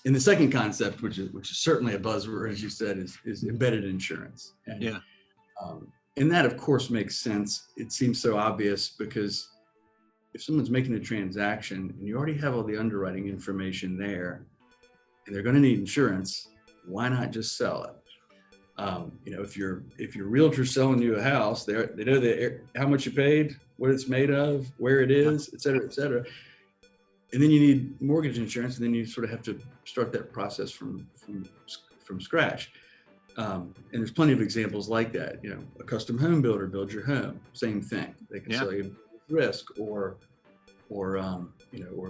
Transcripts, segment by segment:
And the second concept, which is certainly a buzzword, as you said, is embedded insurance. And, Yeah. And that, of course, makes sense. It seems so obvious because if someone's making a transaction and you already have all the underwriting information there, and they're going to need insurance, why not just sell it? If your realtor's selling you a house, they know how much you paid, what it's made of, where it is, et cetera, et cetera. And then you need mortgage insurance, and then you sort of have to start that process from scratch. And there's plenty of examples like that. A custom home builder builds your home, same thing. They can sell you risk or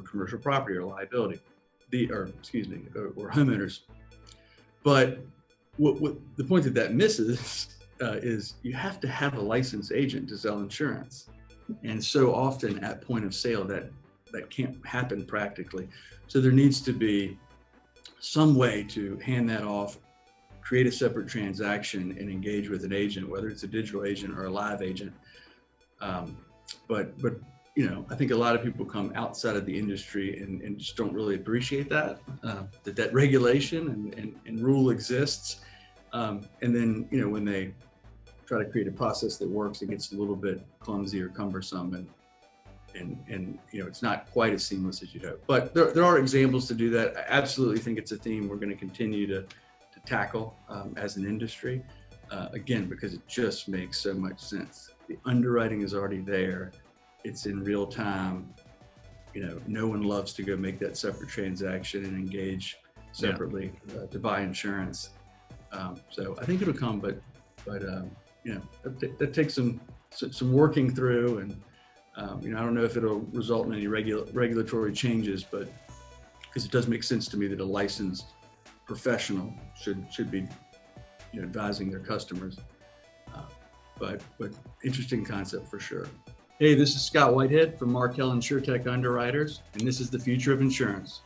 commercial property or liability, or homeowners. But what the point that misses is you have to have a licensed agent to sell insurance, and so often at point of sale that can't happen practically. So there needs to be some way to hand that off, create a separate transaction, and engage with an agent, whether it's a digital agent or a live agent. But I think a lot of people come outside of the industry and just don't really appreciate that regulation and rule exists. And then, when they try to create a process that works, it gets a little bit clumsy or cumbersome, and it's not quite as seamless as you'd hope. But there are examples to do that. I absolutely think it's a theme we're going to continue to tackle as an industry, again, because it just makes so much sense. The underwriting is already there. It's in real time. No one loves to go make that separate transaction and engage separately to buy insurance. So I think it'll come, but that takes some working through, and I don't know if it'll result in any regulatory changes, but because it does make sense to me that a licensed professional should be advising their customers. But interesting concept for sure. Hey, this is Scott Whitehead from Markel Insurtech Underwriters, and this is the future of insurance.